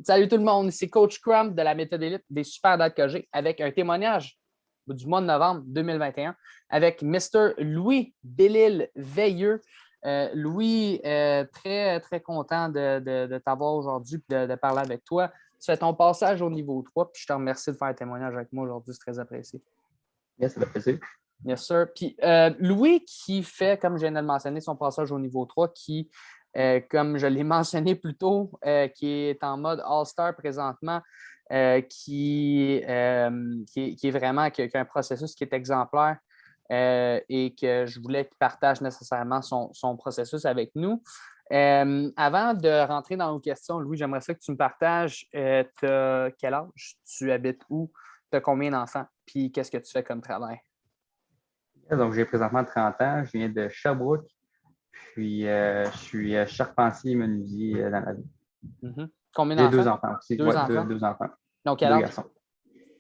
Salut tout le monde, c'est Coach Crump de la méthode élite des super dates que j'ai avec un témoignage du mois de novembre 2021 avec Mr. Louis Bellil-Veilleux. Louis, très, très content de t'avoir aujourd'hui et de parler avec toi. Tu fais ton passage au niveau 3, puis je te remercie de faire un témoignage avec moi aujourd'hui, c'est très apprécié. Yes, ça fait plaisir. Yes, sir. Puis Louis qui fait, comme je viens de le mentionner, son passage au niveau 3, qui, comme je l'ai mentionné plus tôt, qui est en mode All-Star présentement, qui est vraiment qui a un processus qui est exemplaire et que je voulais qu'il partage nécessairement son processus avec nous. Avant de rentrer dans nos questions, Louis, j'aimerais ça que tu me partages quel âge, tu habites où, tu as combien d'enfants, puis qu'est-ce que tu fais comme travail? Donc, j'ai présentement 30 ans. Je viens de Sherbrooke. Puis, je suis charpentier et menuisier dans la vie. Mm-hmm. Combien J'ai d'enfants? 2 enfants aussi. Deux enfants? Deux enfants. Donc, quel 2 âge? garçons.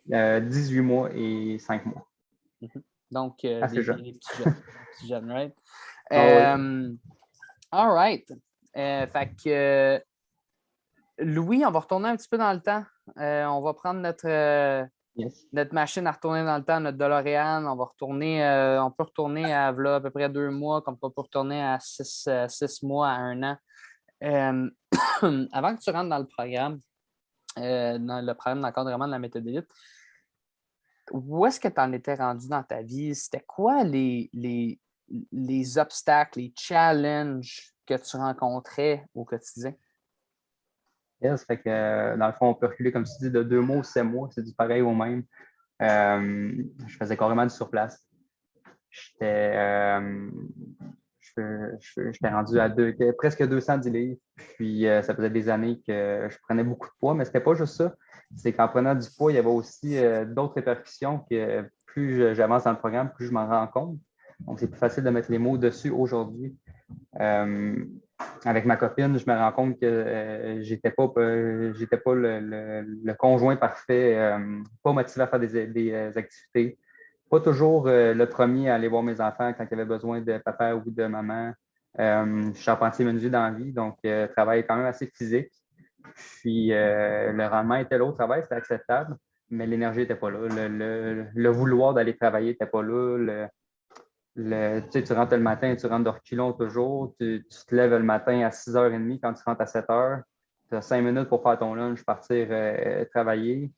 18 mois et 5 mois. Mm-hmm. Donc, Assez jeune. des petits jeunes. Petits jeunes, right? Oui. All right. Fait que, Louis, on va retourner un petit peu dans le temps. On va prendre Yes. notre machine à retourner dans le temps, notre DeLorean. On va retourner, on peut retourner à peu près 2 mois, comme on peut retourner à 6 mois, à 1 an. Avant que tu rentres dans le programme, d'encadrement de la méthode élite, où est-ce que tu en étais rendu dans ta vie? C'était quoi les obstacles, les challenges que tu rencontrais au quotidien? Yes. Fait que, dans le fond, on peut reculer, comme tu dis, de 2 mois ou 7 mois. C'est du pareil au même. Je faisais carrément du surplace. J'étais rendu à presque 210 livres. Puis, ça faisait des années que je prenais beaucoup de poids, mais ce n'était pas juste ça. C'est qu'en prenant du poids, il y avait aussi d'autres répercussions que plus j'avance dans le programme, plus je m'en rends compte. Donc, c'est plus facile de mettre les mots dessus aujourd'hui. Avec ma copine, je me rends compte que j'étais pas le conjoint parfait, pas motivé à faire des activités. Pas toujours le premier à aller voir mes enfants quand il y avait besoin de papa ou de maman. Je suis charpentier menuisier dans la vie, donc travail quand même assez physique. Puis le rendement était là au travail, c'était acceptable, mais l'énergie n'était pas là. Le vouloir d'aller travailler n'était pas là. Tu rentres le matin, tu rentres de reculons toujours. Tu te lèves le matin à 6h30 quand tu rentres à 7h. Tu as 5 minutes pour faire ton lunch, partir travailler.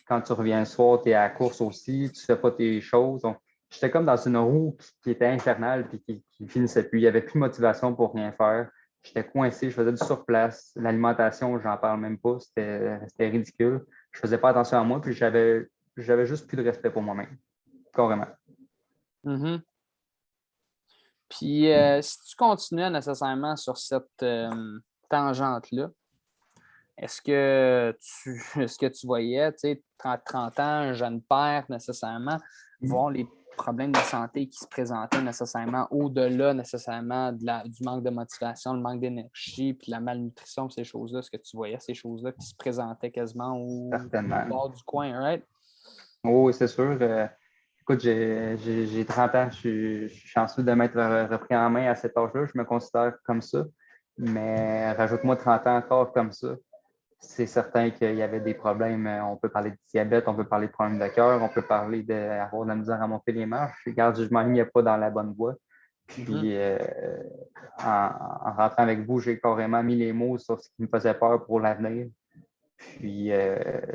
Quand tu reviens le soir, tu es à la course aussi, tu ne fais pas tes choses. Donc, j'étais comme dans une roue qui était infernale et qui finissait plus. Il n'y avait plus de motivation pour rien faire. J'étais coincé, je faisais du surplace. L'alimentation, j'en parle même pas. C'était ridicule. Je faisais pas attention à moi, puis j'avais juste plus de respect pour moi-même. Carrément. Mm-hmm. Puis, si tu continuais nécessairement sur cette tangente-là, est-ce que tu voyais, tu sais, 30 ans, un jeune père nécessairement, voir les problèmes de santé qui se présentaient nécessairement au-delà nécessairement du manque de motivation, le manque d'énergie, puis la malnutrition, ces choses-là, est-ce que tu voyais ces choses-là qui se présentaient quasiment au bord du coin, right? Oui, c'est sûr. Écoute, j'ai 30 ans. Je suis chanceux de m'être repris en main à cet âge-là. Je me considère comme ça. Mais rajoute-moi 30 ans encore comme ça. C'est certain qu'il y avait des problèmes. On peut parler de diabète, on peut parler de problèmes de cœur, on peut parler d'avoir de la misère à monter les marches. Regarde, je ne m'alignais pas dans la bonne voie. Puis, en rentrant avec vous, j'ai carrément mis les mots sur ce qui me faisait peur pour l'avenir. Puis,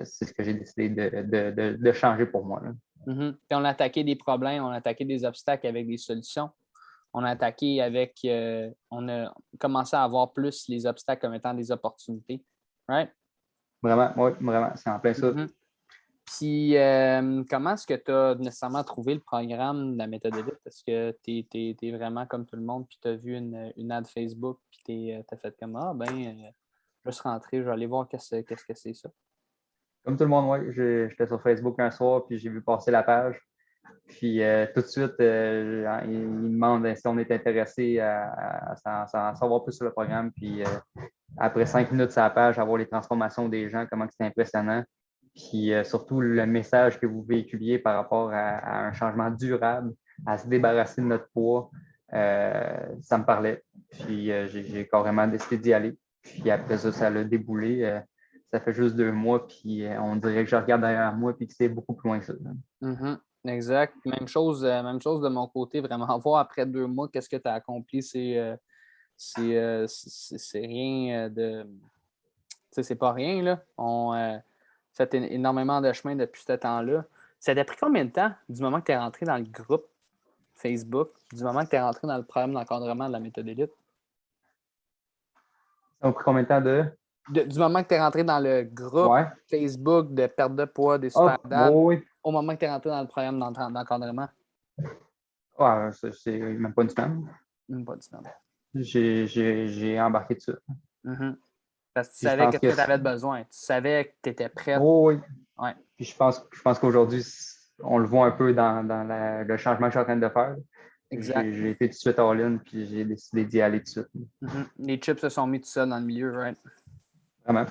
c'est ce que j'ai décidé de changer pour moi. Mm-hmm. Puis on a attaqué des problèmes, on a attaqué des obstacles avec des solutions. On a attaqué avec, on a commencé à avoir plus les obstacles comme étant des opportunités. Right? Vraiment, oui, vraiment, c'est en plein ça. Mm-hmm. Puis, comment est-ce que tu as nécessairement trouvé le programme de la méthode élite? Est-ce que tu es vraiment comme tout le monde, puis tu as vu une ad Facebook, puis tu as fait comme je vais se rentrer, je vais aller voir qu'est-ce que c'est ça. Comme tout le monde, oui, j'étais sur Facebook un soir, puis j'ai vu passer la page. Puis tout de suite, il me demande si on est intéressé à savoir plus sur le programme. Puis après 5 minutes sur la page, à voir les transformations des gens, comment c'est impressionnant. Puis surtout le message que vous véhiculiez par rapport à un changement durable, à se débarrasser de notre poids, ça me parlait. Puis j'ai carrément décidé d'y aller. Puis après ça, ça l'a déboulé. ça fait juste 2 mois, puis on dirait que je regarde derrière moi, puis que c'est beaucoup plus loin que ça. Mhm. Exact. Même chose de mon côté, vraiment voir après 2 mois qu'est-ce que tu as accompli, c'est rien de. Tu sais, c'est pas rien, là. On fait énormément de chemin depuis ce temps-là. Ça t'a pris combien de temps du moment que tu es rentré dans le groupe Facebook, du moment que tu es rentré dans le programme d'encadrement de la méthode élite? Ça a pris combien de temps de. Du moment que tu es rentré dans le groupe Ouais. Facebook de perte de poids des super Ah, dames, bon, oui. au moment que tu es rentré dans le programme d'encadrement? Ouais, c'est même pas une semaine. Pas du temps. J'ai embarqué dessus. Mhm. Parce que tu Puis je savais pense qu'est-ce que. que tu avais besoin. Tu savais que tu étais prête. Oh, oui. Ouais, Puis je pense qu'aujourd'hui, on le voit un peu dans le changement que je suis en train de faire. exact. J'ai été tout de suite all-in, puis j'ai décidé d'y aller tout de suite. Mhm. Les chips se sont mis tout seuls dans le milieu, right? Vraiment.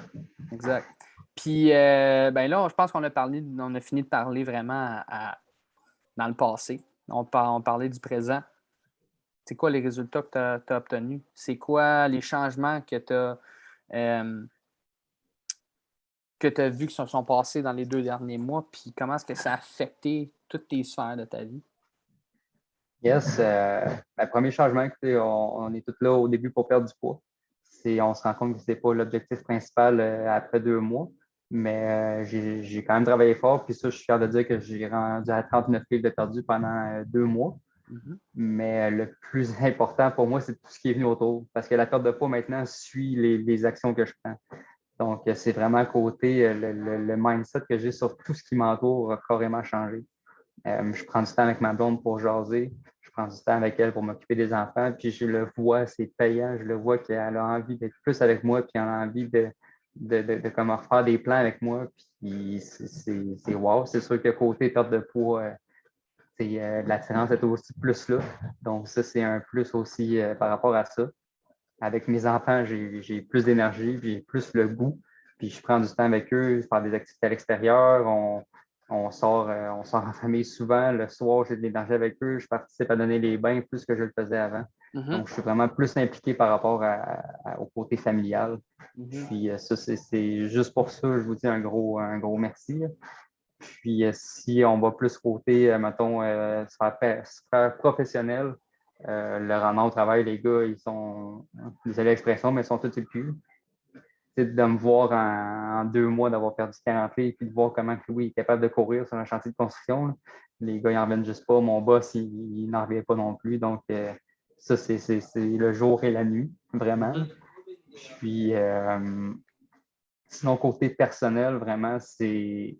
Exact. Puis, ben là, je pense qu'on a fini de parler vraiment dans le passé. On parlait du présent. C'est quoi les résultats que tu as obtenus? C'est quoi les changements que tu as vus qui se sont passés dans les 2 derniers mois? Puis comment est-ce que ça a affecté toutes tes sphères de ta vie? Yes. Le premier changement, écoutez, on est tous là au début pour perdre du poids. On se rend compte que ce n'est pas l'objectif principal après 2 mois, mais j'ai quand même travaillé fort. Puis ça, je suis fier de dire que j'ai rendu à 39 livres de perdu pendant 2 mois. Mhm. Mais le plus important pour moi, c'est tout ce qui est venu autour. Parce que la perte de poids maintenant suit les actions que je prends. Donc, c'est vraiment à côté, le mindset que j'ai sur tout ce qui m'entoure a carrément changé. Je prends du temps avec ma blonde pour jaser. Je prends du temps avec elle pour m'occuper des enfants. Puis je le vois, c'est payant. Je le vois qu'elle a envie d'être plus avec moi, puis elle a envie de comment refaire des plans avec moi. Puis c'est wow. C'est sûr que côté perte de poids, l'attirance est aussi plus là. Donc, ça, c'est un plus aussi par rapport à ça. Avec mes enfants, j'ai plus d'énergie, puis j'ai plus le goût. Puis je prends du temps avec eux, faire des activités à l'extérieur. On sort en famille souvent. Le soir, j'ai de l'énergie avec eux. Je participe à donner les bains plus que je le faisais avant. Mhm. Donc, je suis vraiment plus impliqué par rapport au côté familial. Mhm. Puis ça, c'est juste pour ça, je vous dis un gros merci. Puis si on va plus côté, mettons, sphère professionnelle, le rendement au travail, les gars, ils sont, désolé l'expression, mais ils sont tous sur le cul. De me voir en 2 mois d'avoir perdu 40 livres, puis de voir comment Louis est capable de courir sur un chantier de construction. Là. Les gars, ils n'en reviennent juste pas. Mon boss, il n'en revient pas non plus. Donc, ça, c'est le jour et la nuit, vraiment. Mhm. Puis, sinon, côté personnel, vraiment, j'ai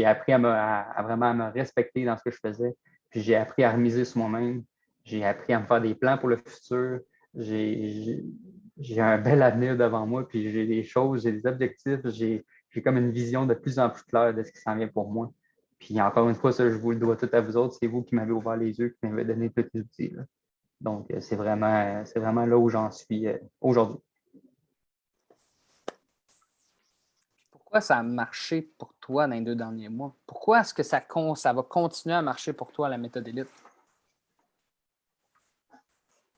appris vraiment à me respecter dans ce que je faisais. Puis j'ai appris à remiser sur moi-même. J'ai appris à me faire des plans pour le futur. J'ai un bel avenir devant moi. Puis j'ai des choses, j'ai des objectifs. J'ai comme une vision de plus en plus claire de ce qui s'en vient pour moi. Puis encore une fois, ça, je vous le dois tout à vous autres. C'est vous qui m'avez ouvert les yeux, qui m'avez donné tous les outils. Là. Donc, c'est vraiment là où j'en suis aujourd'hui. Pourquoi ça a marché pour toi dans les 2 derniers mois? Pourquoi est-ce que ça va continuer à marcher pour toi, la méthode élite?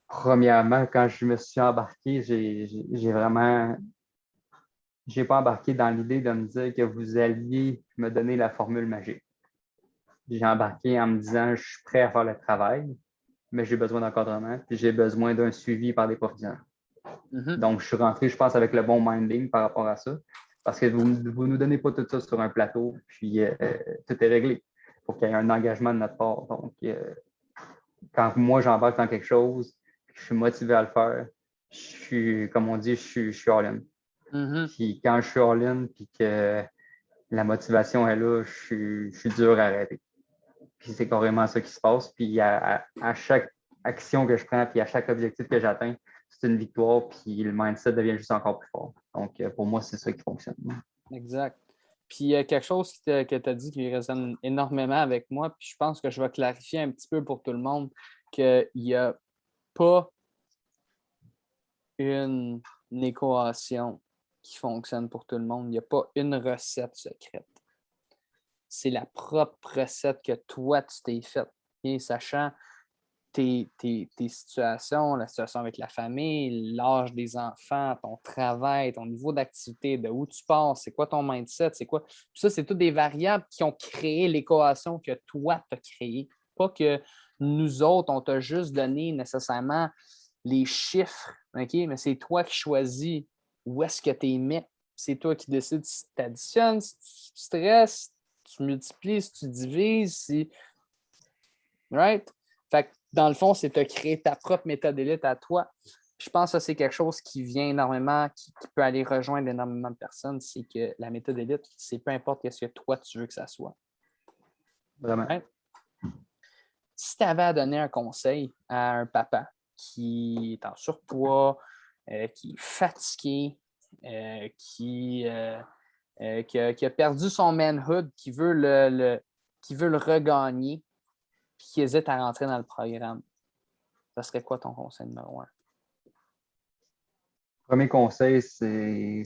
Premièrement, quand je me suis embarqué, j'ai pas embarqué dans l'idée de me dire que vous alliez me donner la formule magique. J'ai embarqué en me disant, je suis prêt à faire le travail, mais j'ai besoin d'encadrement, puis j'ai besoin d'un suivi par des professionnels. Mhm. Donc, je suis rentré, je pense, avec le bon minding par rapport à ça, parce que vous ne nous donnez pas tout ça sur un plateau, puis tout est réglé. Il faut qu'il y ait un engagement de notre part. Donc, quand moi, j'embarque dans quelque chose, je suis motivé à le faire, comme on dit, je suis all-in. Mhm. Puis quand je suis all-in, puis que la motivation est là, je suis dur à arrêter. Puis c'est carrément ça qui se passe. Puis à chaque action que je prends, puis à chaque objectif que j'atteins, c'est une victoire, puis le mindset devient juste encore plus fort. Donc pour moi, c'est ça qui fonctionne. Exact. Puis il y a quelque chose que tu as dit qui résonne énormément avec moi, puis je pense que je vais clarifier un petit peu pour tout le monde qu'il n'y a pas une équation qui fonctionne pour tout le monde. Il n'y a pas une recette secrète. C'est la propre recette que toi, tu t'es faite. Et sachant tes situations, la situation avec la famille, l'âge des enfants, ton travail, ton niveau d'activité, de où tu pars, c'est quoi ton mindset, c'est quoi. Puis ça, c'est toutes des variables qui ont créé l'équation que toi, tu as créée. Pas que nous autres, on t'a juste donné nécessairement les chiffres, OK? Mais c'est toi qui choisis où est-ce que tu les mets. C'est toi qui décides si tu additionnes, si tu stresses, si tu multiplies, si tu divises, si. Right? Fait que dans le fond, c'est de créer ta propre méthode d'élite à toi. Je pense que c'est quelque chose qui vient énormément, qui peut aller rejoindre énormément de personnes. C'est que la méthode d'élite, c'est peu importe ce que toi tu veux que ça soit. Vraiment. Right? Si tu avais à donner un conseil à un papa qui est en surpoids, qui est fatigué, qui a perdu son manhood, qui veut le regagner, puis qui hésite à rentrer dans le programme, ça serait quoi ton conseil numéro 1? Premier conseil, c'est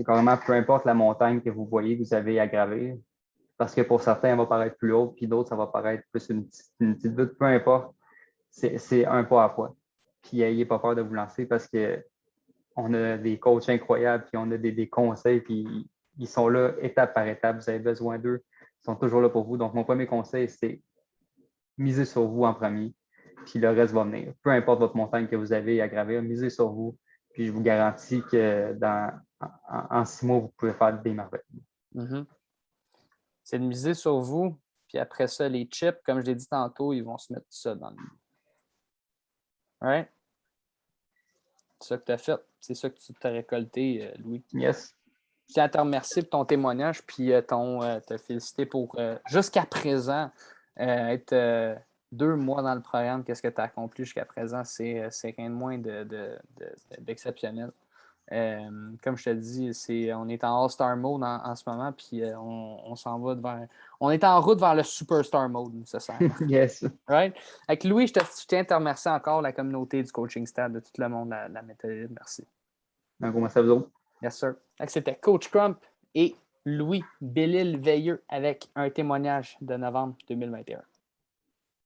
carrément peu importe la montagne que vous voyez, que vous avez à gravir. Parce que pour certains, elle va paraître plus haute, puis d'autres, ça va paraître plus une petite butte. Peu importe, c'est un pas à fois. Puis n'ayez pas peur de vous lancer parce qu'on a des coachs incroyables, puis on a des conseils, puis ils sont là étape par étape. Vous avez besoin d'eux. Ils sont toujours là pour vous. Donc, mon premier conseil, c'est miser sur vous en premier, puis le reste va venir. Peu importe votre montagne que vous avez à gravir, misez sur vous. Puis je vous garantis que en 6 mois, vous pouvez faire des merveilles. Mm-hmm. C'est de miser sur vous, puis après ça, les chips, comme je l'ai dit tantôt, ils vont se mettre tout ça dans le lit. Right? C'est ça que tu as fait. C'est ça que tu t'as récolté, Louis. Yes. Je tiens à te remercier pour ton témoignage, puis te féliciter pour, jusqu'à présent, être 2 mois dans le programme. Qu'est-ce que tu as accompli jusqu'à présent? C'est rien de moins d'exceptionnel. Comme je te dis, on est en All-Star Mode en ce moment, puis on s'en va vers. On est en route vers le Superstar Mode, nécessairement. Yes. Right? Avec Louis, je tiens à te remercier encore, la communauté du coaching stade, de tout le monde, la méthode. Merci. Un gros merci à vous autres. Yes, sir. C'était Coach Crump et Louis Bellil-Veilleux avec un témoignage de novembre 2021.